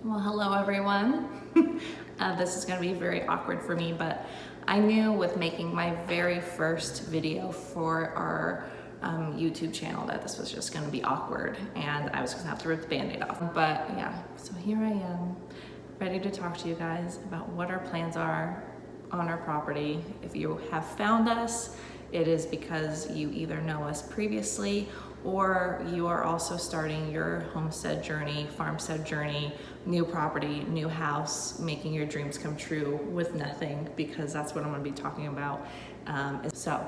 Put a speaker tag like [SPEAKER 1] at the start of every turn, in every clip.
[SPEAKER 1] Well, hello everyone. This is going to be very awkward for me, but I knew with making my very first video for our YouTube channel that this was just going to be awkward and I was going to have to rip the band-aid off. But yeah, so here I am, ready to talk to you guys about what our plans are on our property. If you have found us, it is because you either know us previously or you are also starting your homestead journey, farmstead journey, new property, new house, making your dreams come true with nothing, because that's what I'm going to be talking about. So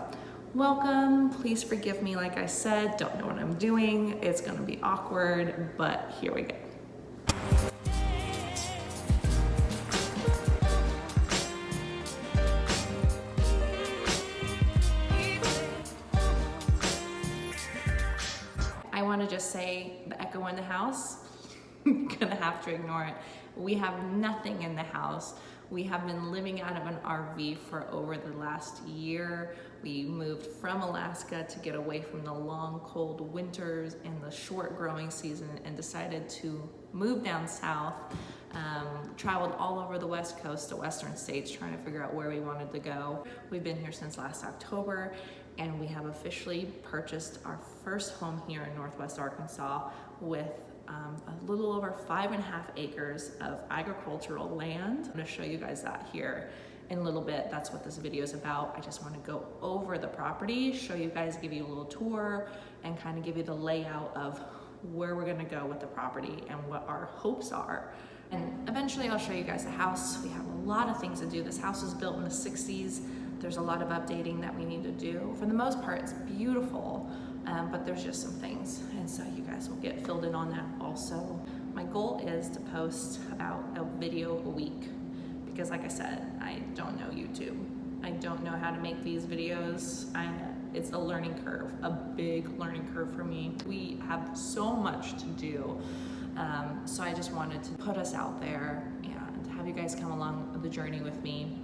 [SPEAKER 1] welcome, please forgive me. Like I said, don't know what I'm doing. It's going to be awkward, but here we go. I want to just say the echo in the house, gonna have to ignore it. We have nothing in the house. We have been living out of an RV for over the last year. We moved from Alaska to get away from the long, cold winters and the short growing season and decided to move down south. Traveled all over the West Coast, the Western states, trying to figure out where we wanted to go. We've been here since last October, and we have officially purchased our first home here in Northwest Arkansas with a little over 5.5 acres of agricultural land. I'm going to show you guys that here in a little bit. That's what this video is about. I just want to go over the property, show you guys, give you a little tour, and kind of give you the layout of where we're going to go with the property and what our hopes are. And eventually I'll show you guys the house. We have a lot of things to do. This house was built in the 60s. There's a lot of updating that we need to do. For the most part, it's beautiful, but there's just some things. And so you guys will get filled in on that also. My goal is to post about a video a week because, like I said, I don't know YouTube. I don't know how to make these videos. It's a learning curve, a big learning curve for me. We have so much to do. So I just wanted to put us out there and have you guys come along the journey with me.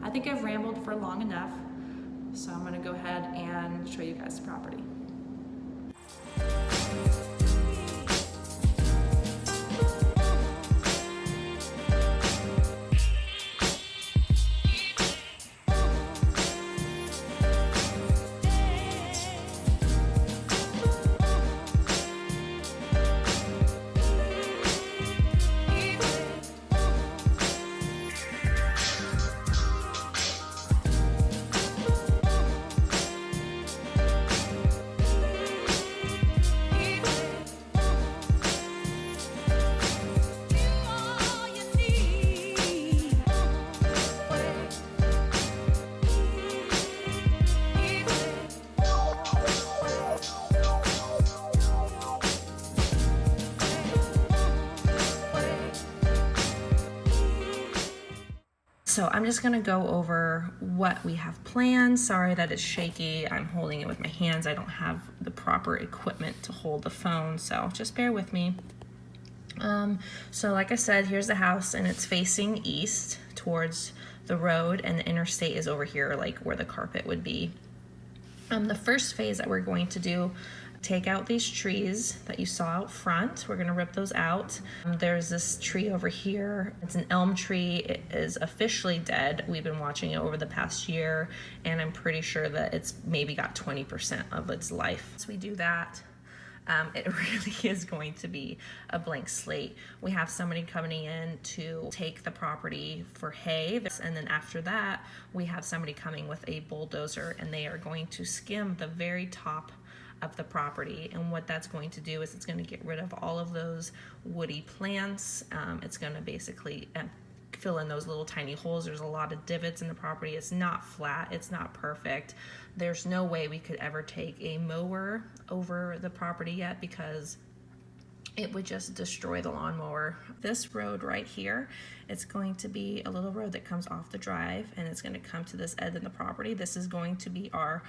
[SPEAKER 1] I think I've rambled for long enough, so I'm gonna go ahead and show you guys the property. So I'm just gonna go over what we have planned. Sorry that it's shaky. I'm holding it with my hands. I don't have the proper equipment to hold the phone, so just bear with me. So like I said, here's the house and it's facing east towards the road, and the interstate is over here, like where the carpet would be. The first phase that we're going to do, take out these trees that you saw out front. We're gonna rip those out. There's this tree over here. It's an elm tree. It is officially dead. We've been watching it over the past year, and I'm pretty sure that it's maybe got 20% of its life. So we do that. It really is going to be a blank slate. We have somebody coming in to take the property for hay, and then after that, we have somebody coming with a bulldozer, and they are going to skim the very top of the property. And what that's going to do is it's going to get rid of all of those woody plants. It's going to basically fill in those little tiny holes. There's a lot of divots in the property. It's not flat, it's not perfect. There's no way we could ever take a mower over the property yet because it would just destroy the lawnmower. This road right here, it's going to be a little road that comes off the drive, and it's going to come to this end of the property. This is going to be our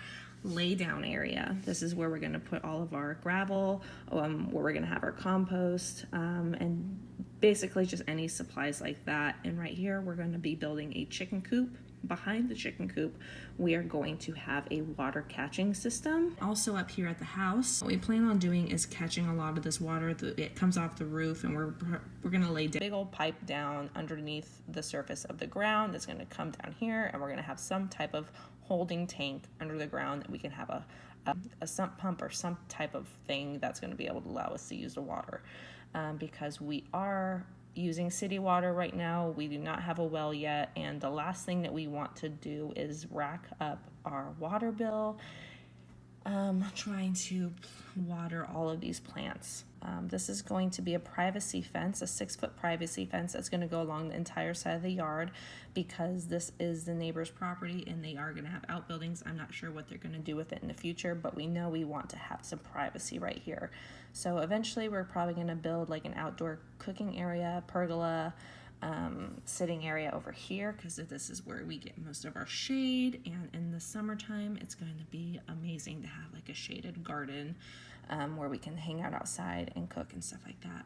[SPEAKER 1] lay down area. This is where we're going to put all of our gravel, where we're going to have our compost, and basically just any supplies like that. And right here we're going to be building a chicken coop behind the chicken coop, we are going to have a water catching system. Also up here at the house, what we plan on doing is catching a lot of this water. It comes off the roof, and we're going to lay a big old pipe down underneath the surface of the ground that's going to come down here, and we're going to have some type of holding tank under the ground that we can have a sump pump or some type of thing that's going to be able to allow us to use the water, because we are using city water right now. We do not have a well yet, and the last thing that we want to do is rack up our water bill trying to water all of these plants. This is going to be a privacy fence, a 6-foot privacy fence that's going to go along the entire side of the yard, because this is the neighbor's property and they are going to have outbuildings. I'm not sure what they're going to do with it in the future, but we know we want to have some privacy right here. So eventually we're probably going to build like an outdoor cooking area, pergola, sitting area over here, because this is where we get most of our shade, and in the summertime it's going to be amazing to have like a shaded garden where we can hang out outside and cook and stuff like that.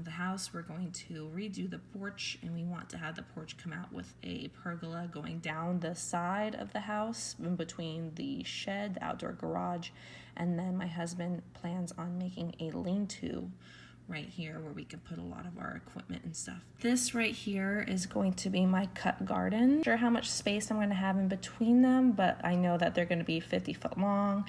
[SPEAKER 1] The house, we're going to redo the porch, and we want to have the porch come out with a pergola going down the side of the house in between the shed, the outdoor garage, and then my husband plans on making a lean-to right here where we can put a lot of our equipment and stuff. This right here is going to be my cut garden. Not sure how much space I'm going to have in between them, but I know that they're going to be 50 foot long,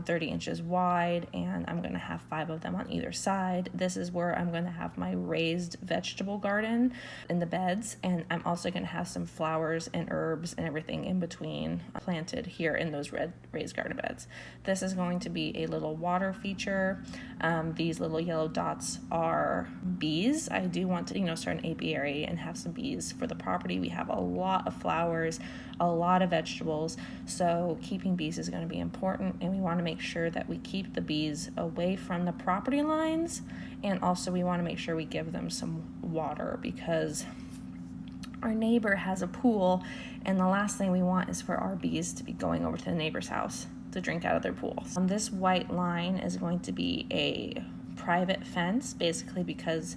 [SPEAKER 1] 30 inches wide, and I'm going to have 5 of them on either side. This is where I'm going to have my raised vegetable garden in the beds, and I'm also going to have some flowers and herbs and everything in between planted here in those red raised garden beds. This is going to be a little water feature. These little yellow dots are bees. I do want to, start an apiary and have some bees for the property. We have a lot of flowers, a lot of vegetables, so keeping bees is going to be important, and we want to make sure that we keep the bees away from the property lines, and also we want to make sure we give them some water, because our neighbor has a pool, and the last thing we want is for our bees to be going over to the neighbor's house to drink out of their pool. This white line is going to be a private fence, basically because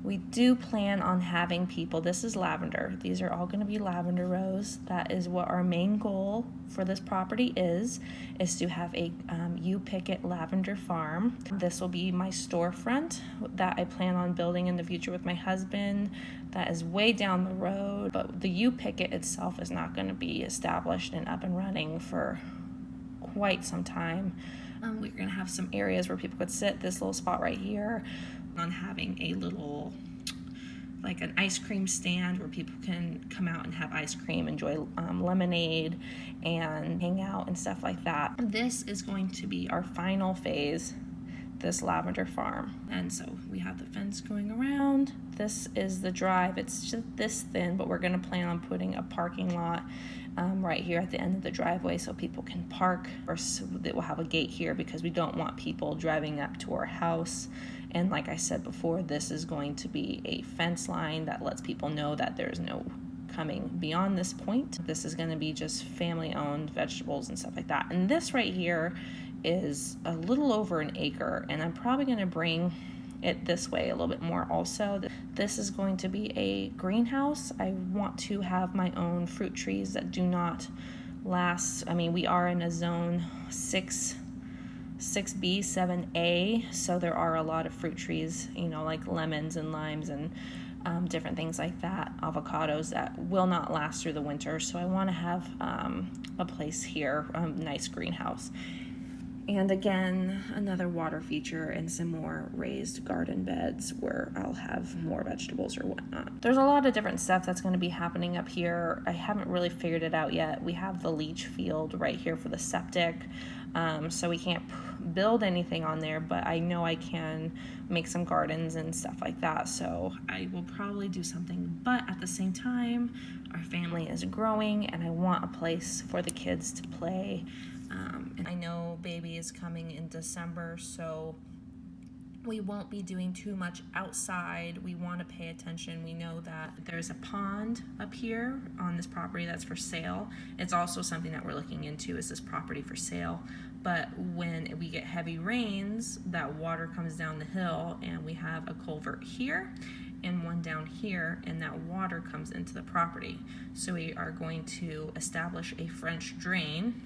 [SPEAKER 1] we do plan on having people. This is lavender. These are all going to be lavender rows. That is what our main goal for this property is to have a You Pick It lavender farm. This will be my storefront that I plan on building in the future with my husband. That is way down the road, but the You Pick It itself is not going to be established and up and running for quite some time. We're going to have some areas where people could sit. This little spot right here, on having a little, like an ice cream stand where people can come out and have ice cream, enjoy lemonade, and hang out and stuff like that. This is going to be our final phase, this lavender farm. And so we have the fence going around. This is the drive. It's just this thin, but we're going to plan on putting a parking lot right here at the end of the driveway so people can park, or so that we'll have a gate here because we don't want people driving up to our house. And like I said before, this is going to be a fence line that lets people know that there's no coming beyond this point. This is going to be just family owned vegetables and stuff like that. And this right here is a little over an acre, and I'm probably going to bring it this way a little bit more also. This is going to be a greenhouse. I want to have my own fruit trees that do not last. I mean, we are in a zone 6B, 7A, so there are a lot of fruit trees, like lemons and limes and different things like that, avocados that will not last through the winter. So I want to have a place here, a nice greenhouse. And again, another water feature and some more raised garden beds where I'll have more vegetables or whatnot. There's a lot of different stuff that's going to be happening up here. I haven't really figured it out yet. We have the leach field right here for the septic, so we can't build anything on there, but I know I can make some gardens and stuff like that, so I will probably do something. But at the same time, our family is growing, and I want a place for the kids to play. And I know baby is coming in December, so we won't be doing too much outside. We want to pay attention. We know that there's a pond up here on this property that's for sale. It's also something that we're looking into, is this property for sale. But when we get heavy rains, that water comes down the hill, and we have a culvert here, and one down here, and that water comes into the property. So we are going to establish a French drain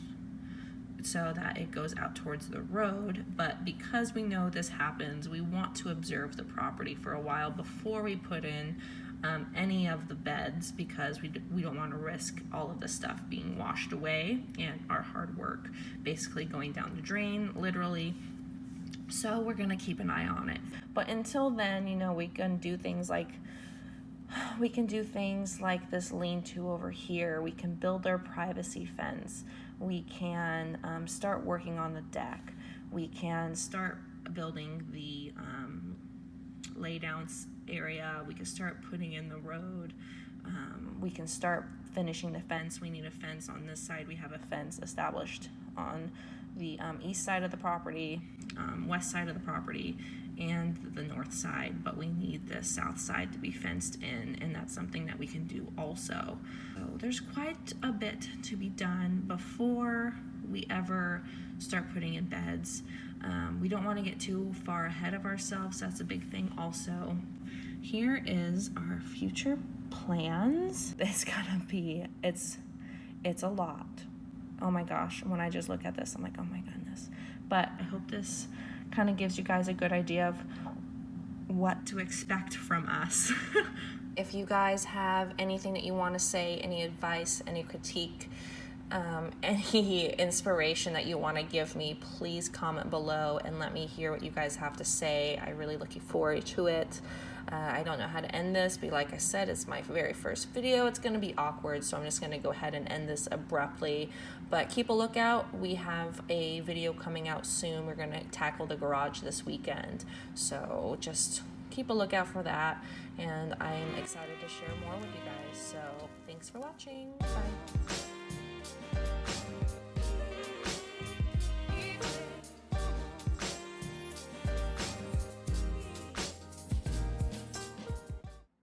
[SPEAKER 1] so that it goes out towards the road. But because we know this happens, we want to observe the property for a while before we put in any of the beds, because we don't want to risk all of the stuff being washed away and our hard work basically going down the drain, literally. So we're gonna keep an eye on it. But until then, you know, we can do things like this lean-to over here. We can build our privacy fence. We can start working on the deck. We can start building the laydowns area. We can start putting in the road. We can start finishing the fence. We need a fence on this side. We have a fence established on the east side of the property, west side of the property, and the north side, but we need the south side to be fenced in, and that's something that we can do also. So there's quite a bit to be done before we ever start putting in beds. We don't want to get too far ahead of ourselves. That's a big thing also. Here is our future plans. It's gonna be, it's a lot. Oh my gosh, when I just look at this, I'm like, oh my goodness. But I hope this kind of gives you guys a good idea of what to expect from us. If you guys have anything that you want to say, any advice, any critique, any inspiration that you want to give me, please comment below and let me hear what you guys have to say. I really looking forward to it. I don't know how to end this, but like I said, it's my very first video. It's going to be awkward, so I'm just going to go ahead and end this abruptly. But keep a lookout. We have a video coming out soon. We're going to tackle the garage this weekend. So just keep a lookout for that. And I'm excited to share more with you guys. So thanks for watching. Bye.